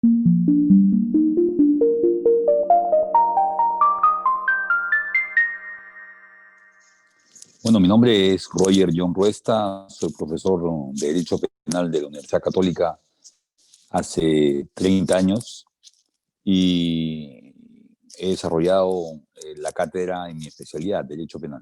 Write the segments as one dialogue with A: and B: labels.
A: Bueno, mi nombre es Roger John Ruesta, soy profesor de Derecho Penal de la Universidad Católica hace 30 años y he desarrollado la cátedra en mi especialidad, Derecho Penal.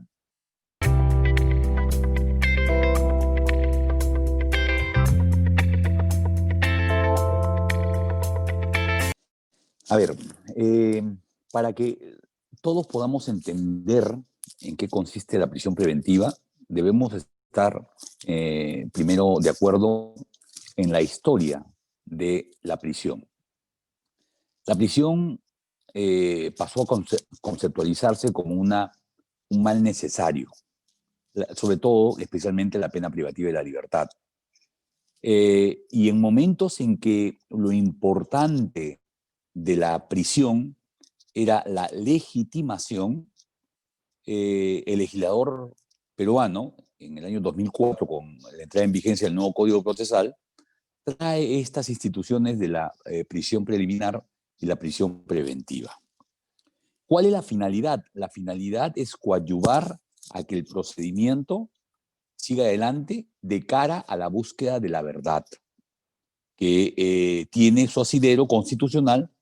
A: A ver, eh, para que todos podamos entender en qué consiste la prisión preventiva, debemos estar primero de acuerdo en la historia de la prisión. La prisión pasó a conceptualizarse como un mal necesario, sobre todo, especialmente la pena privativa de la libertad. Y en momentos en que lo importante de la prisión era la legitimación, el legislador peruano, en el año 2004, con la entrada en vigencia del nuevo Código Procesal, trae estas instituciones de la prisión preliminar y la prisión preventiva. ¿Cuál es la finalidad? La finalidad es coadyuvar a que el procedimiento siga adelante de cara a la búsqueda de la verdad, que tiene su asidero constitucional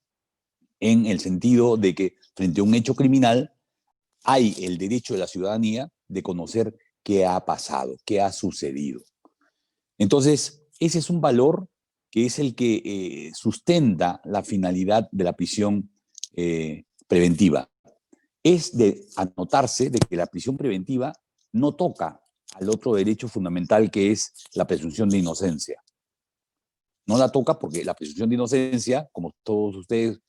A: en el sentido de que frente a un hecho criminal hay el derecho de la ciudadanía de conocer qué ha pasado, qué ha sucedido. Entonces, ese es un valor que es el que sustenta la finalidad de la prisión preventiva. Es de anotarse de que la prisión preventiva no toca al otro derecho fundamental que es la presunción de inocencia. No la toca porque la presunción de inocencia, como todos ustedes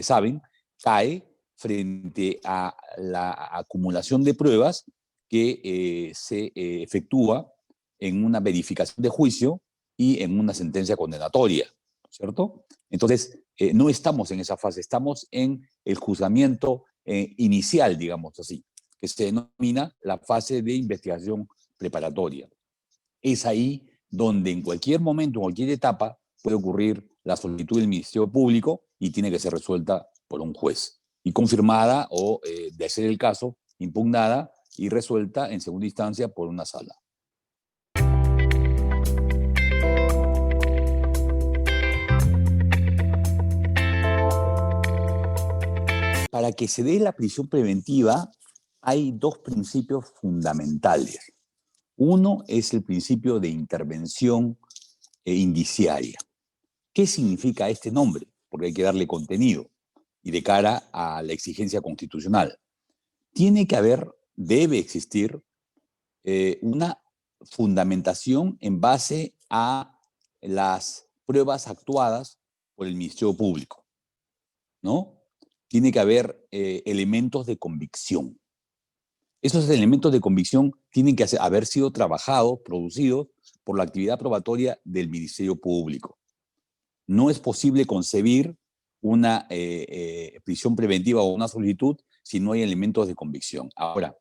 A: saben, cae frente a la acumulación de pruebas que se efectúa en una verificación de juicio y en una sentencia condenatoria, ¿cierto? Entonces, no estamos en esa fase, estamos en el juzgamiento inicial, digamos así, que se denomina la fase de investigación preparatoria. Es ahí donde en cualquier momento, en cualquier etapa, puede ocurrir la solicitud del Ministerio Público y tiene que ser resuelta por un juez y confirmada o, de ser el caso, impugnada y resuelta en segunda instancia por una sala. Para que se dé la prisión preventiva hay dos principios fundamentales. Uno es el principio de intervención indiciaria. ¿Qué significa este nombre? Porque hay que darle contenido y de cara a la exigencia constitucional. Tiene que haber, debe existir una fundamentación en base a las pruebas actuadas por el Ministerio Público, ¿no? Tiene que haber elementos de convicción. Esos elementos de convicción tienen que haber sido trabajados, producidos por la actividad probatoria del Ministerio Público. No es posible concebir una prisión preventiva o una solicitud si no hay elementos de convicción. Ahora,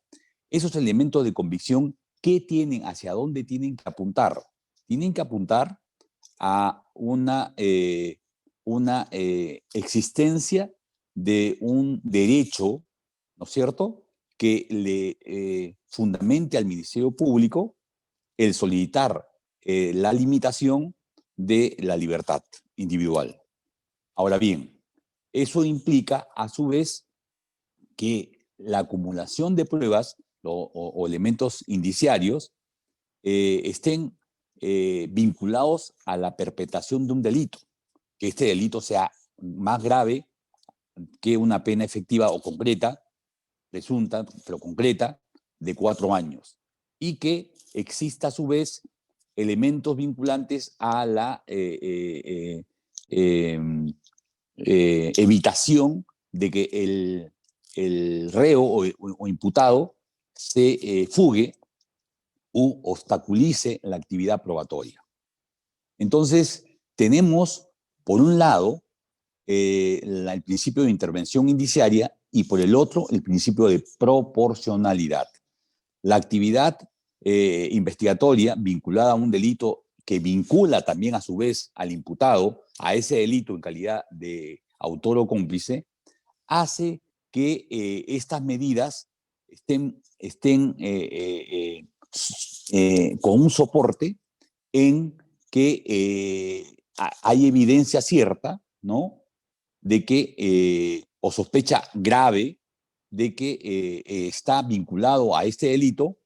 A: esos elementos de convicción, ¿qué tienen? ¿Hacia dónde tienen que apuntar? Tienen que apuntar a una existencia de un derecho, ¿no es cierto?, que le fundamente al Ministerio Público el solicitar la limitación de la libertad individual. Ahora bien, eso implica a su vez que la acumulación de pruebas o elementos indiciarios estén vinculados a la perpetración de un delito, que este delito sea más grave que una pena efectiva o concreta, presunta, pero concreta, de 4 años, y que exista a su vez elementos vinculantes a la evitación de que el reo o imputado se fugue u obstaculice la actividad probatoria. Entonces, tenemos, por un lado, el principio de intervención indiciaria y por el otro, el principio de proporcionalidad. La actividad investigatoria vinculada a un delito que vincula también a su vez al imputado a ese delito en calidad de autor o cómplice, hace que estas medidas estén con un soporte en que hay evidencia cierta, ¿no?, de que, o sospecha grave de que está vinculado a este delito,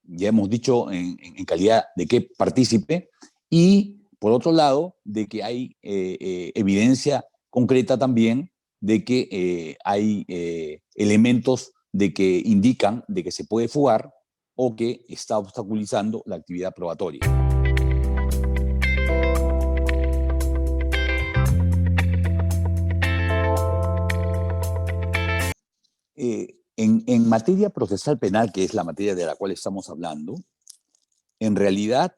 A: ya hemos dicho en calidad de qué partícipe, y por otro lado, de que hay evidencia concreta también de que hay elementos de que indican de que se puede fugar o que está obstaculizando la actividad probatoria. En materia procesal penal, que es la materia de la cual estamos hablando, en realidad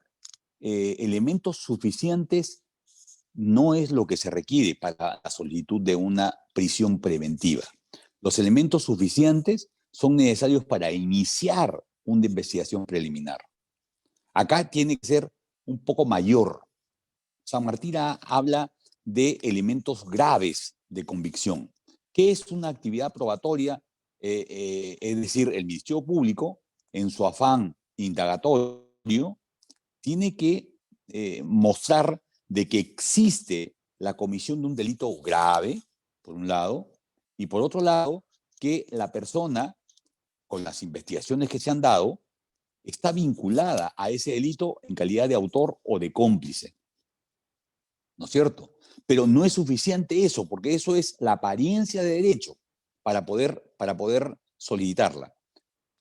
A: elementos suficientes no es lo que se requiere para la solicitud de una prisión preventiva. Los elementos suficientes son necesarios para iniciar una investigación preliminar. Acá tiene que ser un poco mayor. San Martín habla de elementos graves de convicción. ¿Qué es una actividad probatoria? Es decir, el Ministerio Público, en su afán indagatorio, tiene que mostrar de que existe la comisión de un delito grave, por un lado, y por otro lado, que la persona, con las investigaciones que se han dado, está vinculada a ese delito en calidad de autor o de cómplice. ¿No es cierto? Pero no es suficiente eso, porque eso es la apariencia de derecho para poder solicitarla.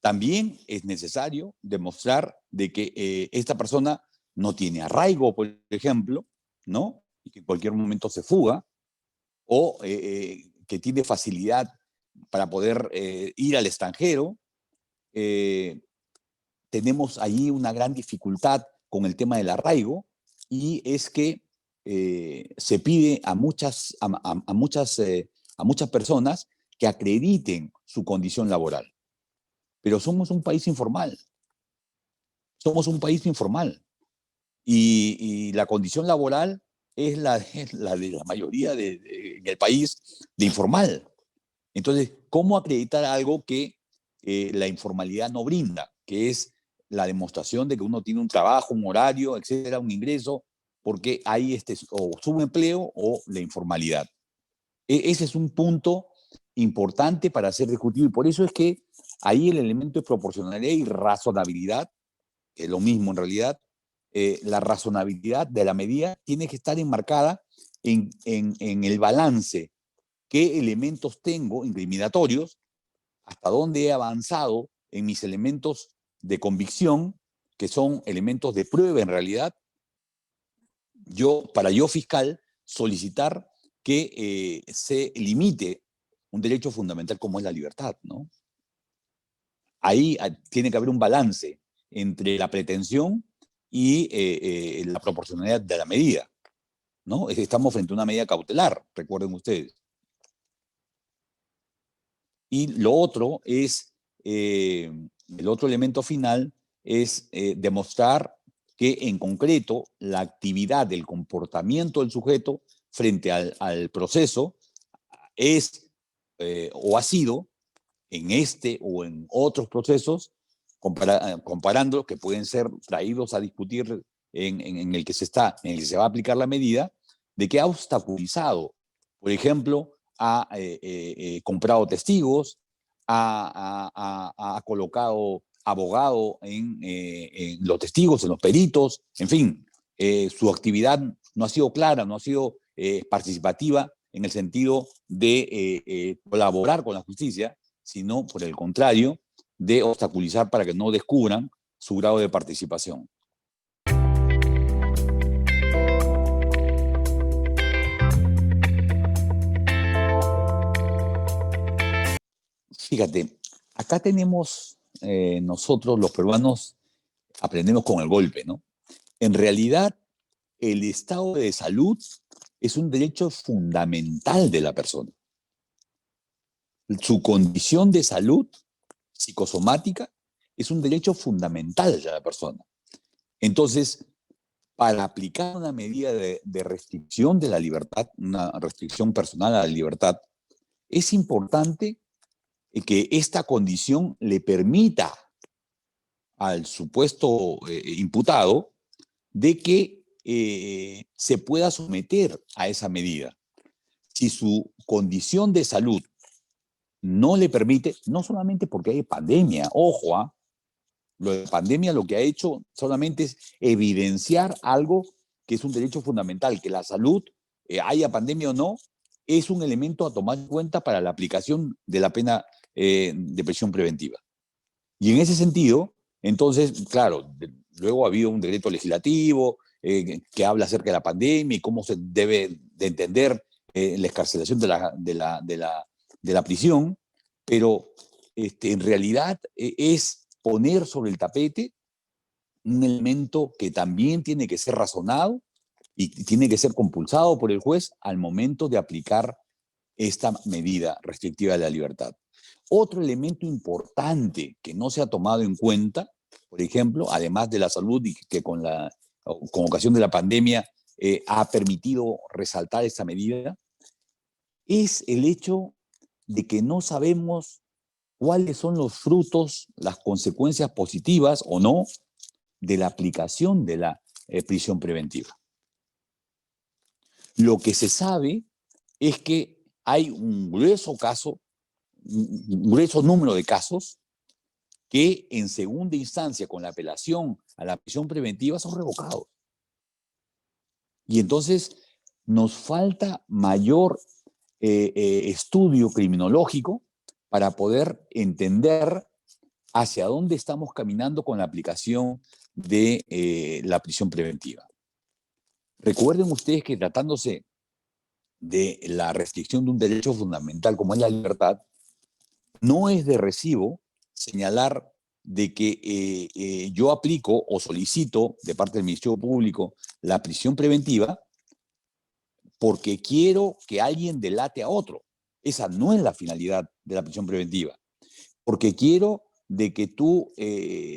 A: También es necesario demostrar de que esta persona no tiene arraigo, por ejemplo, ¿no?, y que en cualquier momento se fuga, o que tiene facilidad para poder ir al extranjero. Tenemos allí una gran dificultad con el tema del arraigo, y es que se pide a muchas personas que acrediten su condición laboral. Pero somos un país informal. Somos un país informal. Y la condición laboral es la de la mayoría en el país de informal. Entonces, ¿cómo acreditar algo que la informalidad no brinda? Que es la demostración de que uno tiene un trabajo, un horario, etcétera, un ingreso, porque hay o subempleo o la informalidad. Ese es un punto importante para ser discutido, y por eso es que ahí el elemento de proporcionalidad y razonabilidad, que es lo mismo en realidad, la razonabilidad de la medida tiene que estar enmarcada en el balance. ¿Qué elementos tengo incriminatorios? ¿Hasta dónde he avanzado en mis elementos de convicción, que son elementos de prueba en realidad? Para yo, fiscal, solicitar que se limite un derecho fundamental como es la libertad, ¿no? Ahí tiene que haber un balance entre la pretensión y la proporcionalidad de la medida, ¿no? Estamos frente a una medida cautelar, recuerden ustedes. Y lo otro es, el otro elemento final es demostrar que en concreto la actividad del comportamiento del sujeto frente al proceso es o ha sido en este o en otros procesos, comparando, que pueden ser traídos a discutir en el que se va a aplicar la medida, de que ha obstaculizado, por ejemplo, ha comprado testigos, ha colocado abogado en los testigos, en los peritos, en fin, su actividad no ha sido clara, no ha sido participativa en el sentido de colaborar con la justicia, sino por el contrario, de obstaculizar para que no descubran su grado de participación. Fíjate, acá tenemos nosotros los peruanos aprendemos con el golpe, ¿no? En realidad, el estado de salud es un derecho fundamental de la persona. Su condición de salud psicosomática es un derecho fundamental de la persona. Entonces, para aplicar una medida de restricción de la libertad, una restricción personal a la libertad, es importante que esta condición le permita al supuesto imputado de que se pueda someter a esa medida. Si su condición de salud no le permite, no solamente porque hay pandemia, ojo, lo de pandemia lo que ha hecho solamente es evidenciar algo que es un derecho fundamental, que la salud, haya pandemia o no, es un elemento a tomar en cuenta para la aplicación de la pena de prisión preventiva. Y en ese sentido, entonces, claro, luego ha habido un decreto legislativo que habla acerca de la pandemia y cómo se debe de entender la excarcelación de la prisión, pero en realidad es poner sobre el tapete un elemento que también tiene que ser razonado y tiene que ser compulsado por el juez al momento de aplicar esta medida restrictiva de la libertad. Otro elemento importante que no se ha tomado en cuenta, por ejemplo, además de la salud y que con ocasión de la pandemia ha permitido resaltar esta medida, es el hecho de que no sabemos cuáles son los frutos, las consecuencias positivas o no de la aplicación de la prisión preventiva. Lo que se sabe es que hay un grueso número de casos que en segunda instancia, con la apelación a la prisión preventiva, son revocados. Y entonces nos falta mayor estudio criminológico para poder entender hacia dónde estamos caminando con la aplicación de la prisión preventiva. Recuerden ustedes que tratándose de la restricción de un derecho fundamental como es la libertad, no es de recibo señalar de que yo aplico o solicito de parte del Ministerio Público la prisión preventiva porque quiero que alguien delate a otro. Esa no es la finalidad de la prisión preventiva. Porque quiero de que tú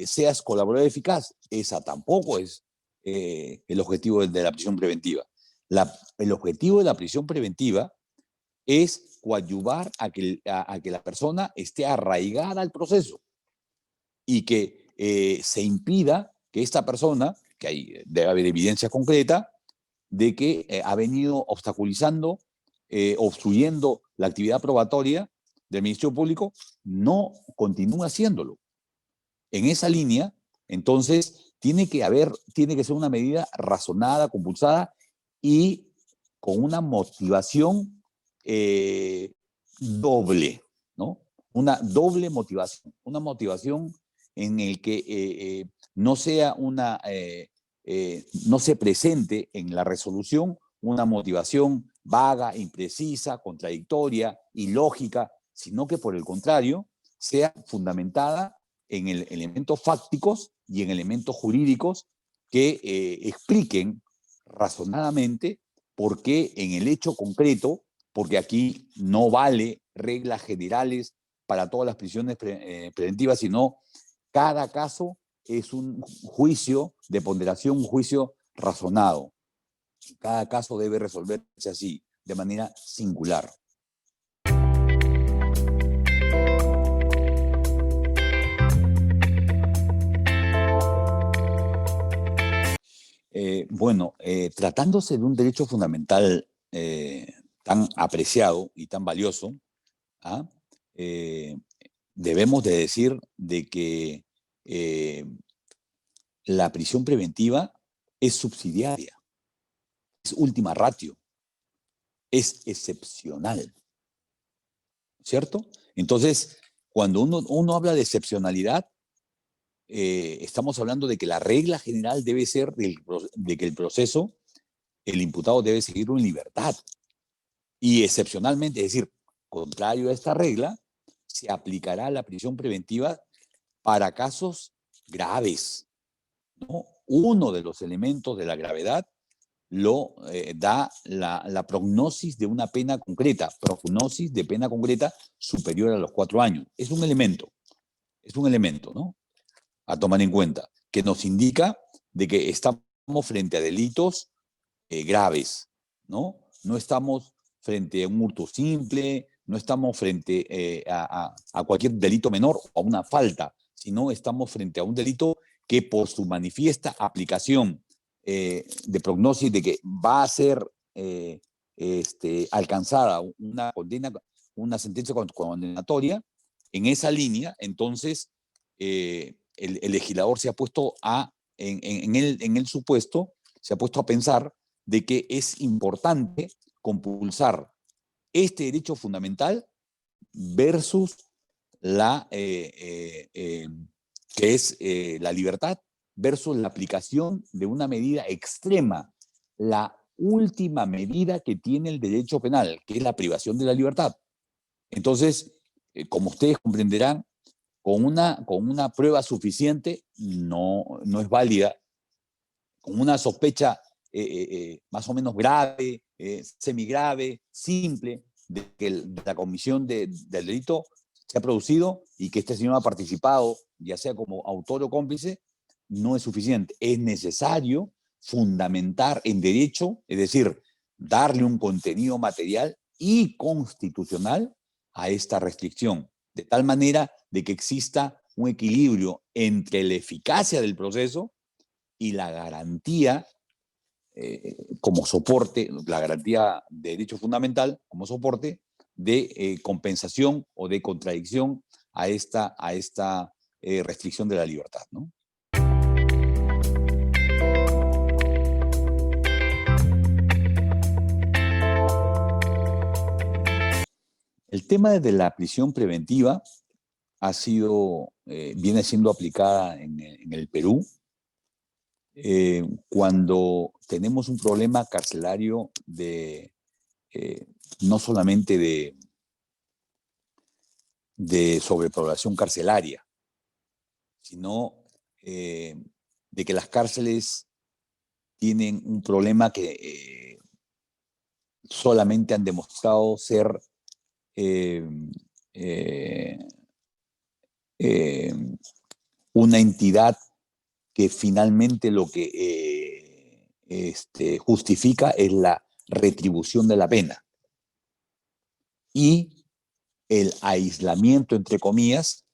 A: seas colaborador eficaz. Esa tampoco es el objetivo de la prisión preventiva. El objetivo de la prisión preventiva es coadyuvar a que la persona esté arraigada al proceso y que se impida que esta persona, que debe haber evidencia concreta, de que ha venido obstaculizando, obstruyendo la actividad probatoria del Ministerio Público, no continúe haciéndolo. En esa línea, entonces, tiene que ser una medida razonada, compulsada y con una motivación doble, ¿no? Una doble motivación, una motivación en el que no sea no se presente en la resolución una motivación vaga, imprecisa, contradictoria, ilógica, sino que por el contrario sea fundamentada en elementos fácticos y en elementos jurídicos que expliquen razonadamente por qué en el hecho concreto, porque aquí no vale reglas generales para todas las prisiones preventivas, sino cada caso es un juicio de ponderación, un juicio razonado. Cada caso debe resolverse así, de manera singular. Tratándose de un derecho fundamental tan apreciado y tan valioso, debemos de decir de que la prisión preventiva es subsidiaria, es última ratio, es excepcional, ¿cierto? Entonces, cuando uno habla de excepcionalidad, estamos hablando de que la regla general debe ser de que el proceso, el imputado debe seguirlo en libertad. Y excepcionalmente, es decir, contrario a esta regla, se aplicará la prisión preventiva para casos graves, ¿no? Uno de los elementos de la gravedad lo da la prognosis de una pena concreta, prognosis de pena concreta superior a los 4 años. Es un elemento, ¿no? A tomar en cuenta, que nos indica de que estamos estamos frente a delitos graves, ¿no? No estamos frente a un hurto simple, no estamos frente a cualquier delito menor o a una falta, sino estamos frente a un delito que por su manifiesta aplicación de prognosis de que va a ser alcanzada una condena, una sentencia condenatoria, en esa línea, entonces el legislador se ha puesto en el supuesto, se ha puesto a pensar de que es importante compulsar este derecho fundamental versus que es la libertad, versus la aplicación de una medida extrema, la última medida que tiene el derecho penal, que es la privación de la libertad. Entonces, como ustedes comprenderán, con una prueba suficiente no es válida. Con una sospecha más o menos grave, semigrave, simple, de que la comisión del delito se ha producido y que este señor ha participado, ya sea como autor o cómplice, no es suficiente. Es necesario fundamentar en derecho, es decir, darle un contenido material y constitucional a esta restricción, de tal manera de que exista un equilibrio entre la eficacia del proceso y la garantía como soporte, la garantía de derecho fundamental como soporte de compensación o de contradicción a esta restricción de la libertad, ¿no? El tema de la prisión preventiva viene siendo aplicada en el Perú cuando tenemos un problema carcelario no solamente de sobrepoblación carcelaria, sino de que las cárceles tienen un problema que solamente han demostrado ser eh, eh, eh, una entidad que finalmente lo que justifica es la retribución de la pena y el aislamiento, entre comillas,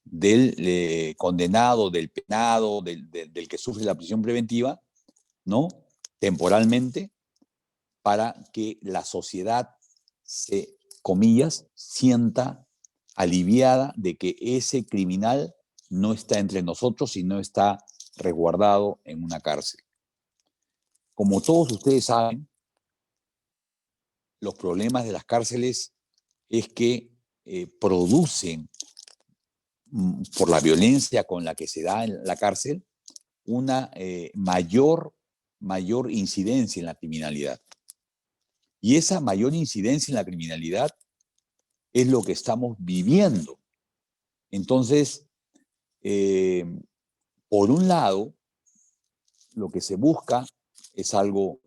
A: del condenado, del penado, del que sufre la prisión preventiva, ¿no? Temporalmente, para que la sociedad se, comillas, sienta aliviada de que ese criminal no está entre nosotros y no está resguardado en una cárcel. Como todos ustedes saben, los problemas de las cárceles es que producen, por la violencia con la que se da en la cárcel, una mayor incidencia en la criminalidad. Y esa mayor incidencia en la criminalidad es lo que estamos viviendo. Entonces, por un lado, lo que se busca es algo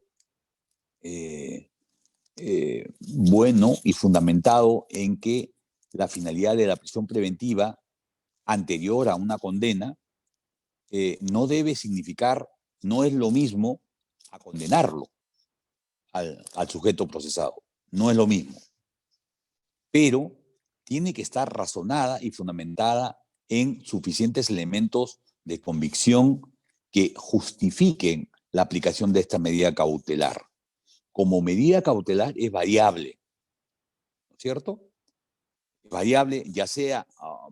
A: bueno y fundamentado en que la finalidad de la prisión preventiva anterior a una condena no debe significar, no es lo mismo a condenarlo al sujeto procesado, no es lo mismo. Pero tiene que estar razonada y fundamentada en suficientes elementos de convicción que justifiquen la aplicación de esta medida cautelar. Como medida cautelar es variable, ¿no es cierto? Es variable ya sea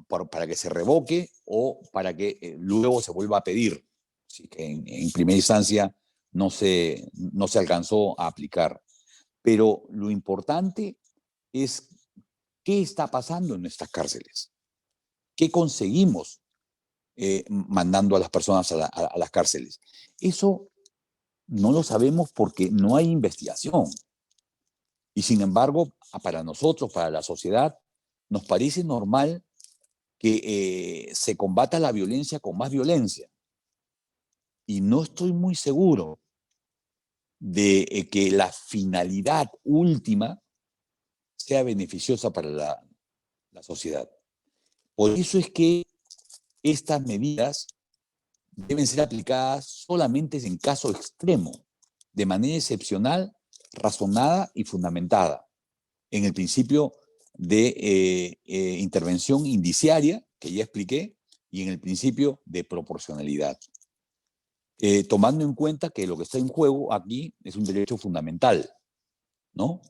A: para que se revoque o para que luego se vuelva a pedir. Así que en primera instancia no se alcanzó a aplicar. Pero lo importante es qué está pasando en nuestras cárceles. ¿Qué conseguimos mandando a las personas a las cárceles? Eso no lo sabemos porque no hay investigación. Y sin embargo, para nosotros, para la sociedad, nos parece normal que se combata la violencia con más violencia. Y no estoy muy seguro de que la finalidad última sea beneficiosa para la sociedad. Por eso es que estas medidas deben ser aplicadas solamente en caso extremo, de manera excepcional, razonada y fundamentada, en el principio de intervención indiciaria, que ya expliqué, y en el principio de proporcionalidad. Tomando en cuenta que lo que está en juego aquí es un derecho fundamental, ¿no?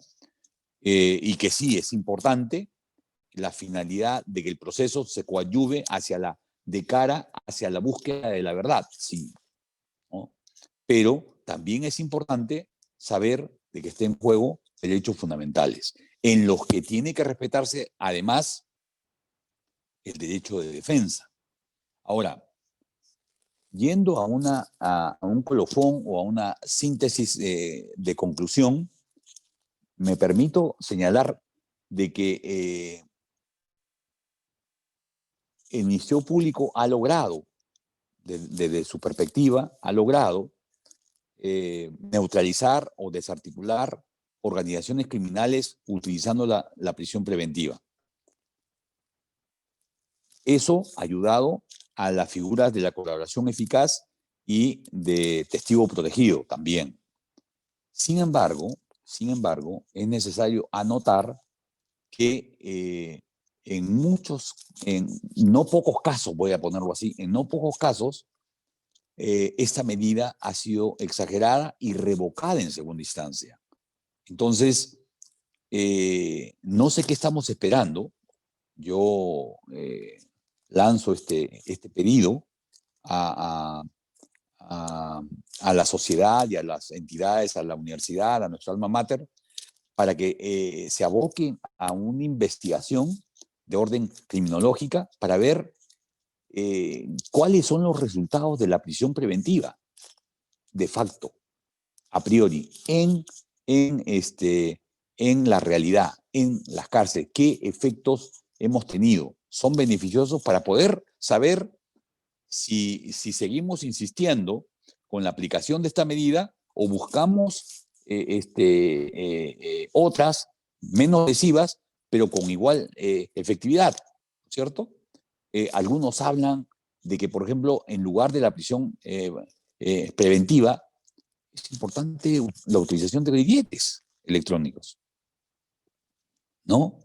A: Y que sí es importante la finalidad de que el proceso se coadyuve de cara hacia la búsqueda de la verdad, sí, ¿no? Pero también es importante saber de que está en juego derechos fundamentales, en los que tiene que respetarse además el derecho de defensa. Ahora, yendo a un colofón o a una síntesis de conclusión, me permito señalar de que el Ministerio Público ha logrado, desde su perspectiva, ha logrado neutralizar o desarticular organizaciones criminales utilizando la prisión preventiva. Eso ha ayudado a las figuras de la colaboración eficaz y de testigo protegido también. Sin embargo, es necesario anotar que en no pocos casos, voy a ponerlo así, en no pocos casos, esta medida ha sido exagerada y revocada en segunda instancia. Entonces, no sé qué estamos esperando. Yo lanzo este pedido a, a, a la sociedad y a las entidades, a la universidad, a nuestra alma mater, para que se aboquen a una investigación de orden criminológica para ver cuáles son los resultados de la prisión preventiva, de facto, a priori, en la realidad, en las cárceles, qué efectos hemos tenido. Son beneficiosos para poder saber si seguimos insistiendo con la aplicación de esta medida o buscamos otras menos lesivas, pero con igual efectividad, ¿cierto? Algunos hablan de que, por ejemplo, en lugar de la prisión preventiva, es importante la utilización de grilletes electrónicos, ¿no?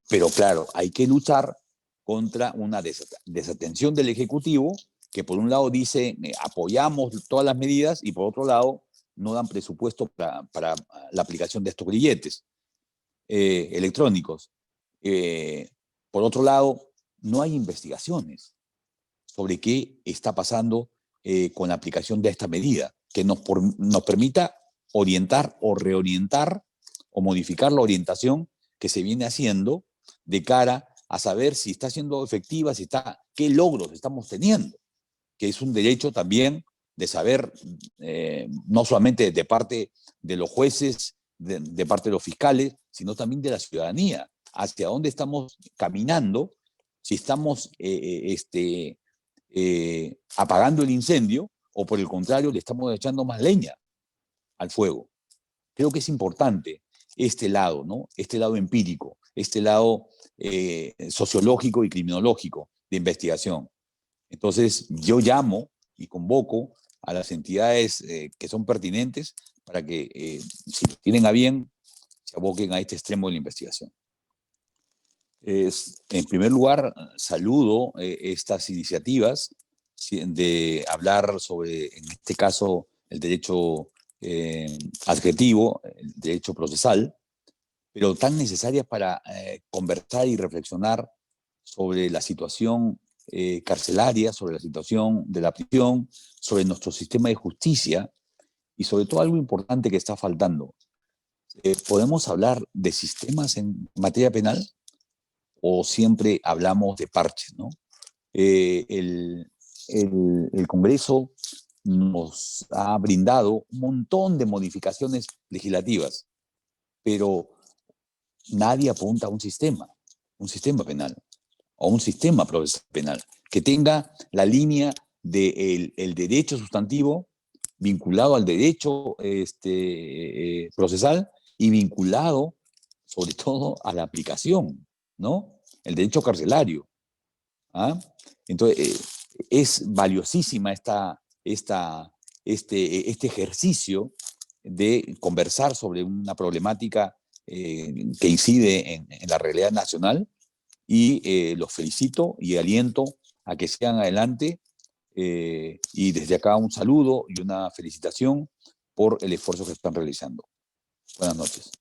A: Pero claro, hay que luchar contra una desatención del Ejecutivo, que por un lado dice apoyamos todas las medidas y por otro lado no dan presupuesto para la aplicación de estos grilletes electrónicos. Por otro lado, no hay investigaciones sobre qué está pasando con la aplicación de esta medida, que nos permita orientar o reorientar o modificar la orientación que se viene haciendo de cara a saber si está siendo efectiva, qué logros estamos teniendo, que es un derecho también de saber, no solamente de parte de los jueces, de parte de los fiscales, sino también de la ciudadanía, hacia dónde estamos caminando, si estamos apagando el incendio o por el contrario le estamos echando más leña al fuego. Creo que es importante este lado, ¿no? Este lado empírico, este lado sociológico y criminológico de investigación. Entonces, yo llamo y convoco a las entidades que son pertinentes para que, si tienen a bien, se aboquen a este extremo de la investigación. En primer lugar, saludo estas iniciativas de hablar sobre, en este caso, el derecho adjetivo, el derecho procesal, pero tan necesarias para conversar y reflexionar sobre la situación carcelaria, sobre la situación de la prisión, sobre nuestro sistema de justicia y sobre todo algo importante que está faltando. ¿Podemos hablar de sistemas en materia penal o siempre hablamos de parches, ¿no? El Congreso nos ha brindado un montón de modificaciones legislativas, pero nadie apunta a un sistema penal o un sistema procesal penal que tenga la línea del derecho sustantivo vinculado al derecho procesal y vinculado sobre todo a la aplicación, ¿no? El derecho carcelario. ¿Ah? Entonces, Es valiosísima este ejercicio de conversar sobre una problemática que incide en la realidad nacional, y los felicito y aliento a que sigan adelante, y desde acá un saludo y una felicitación por el esfuerzo que están realizando. Buenas noches.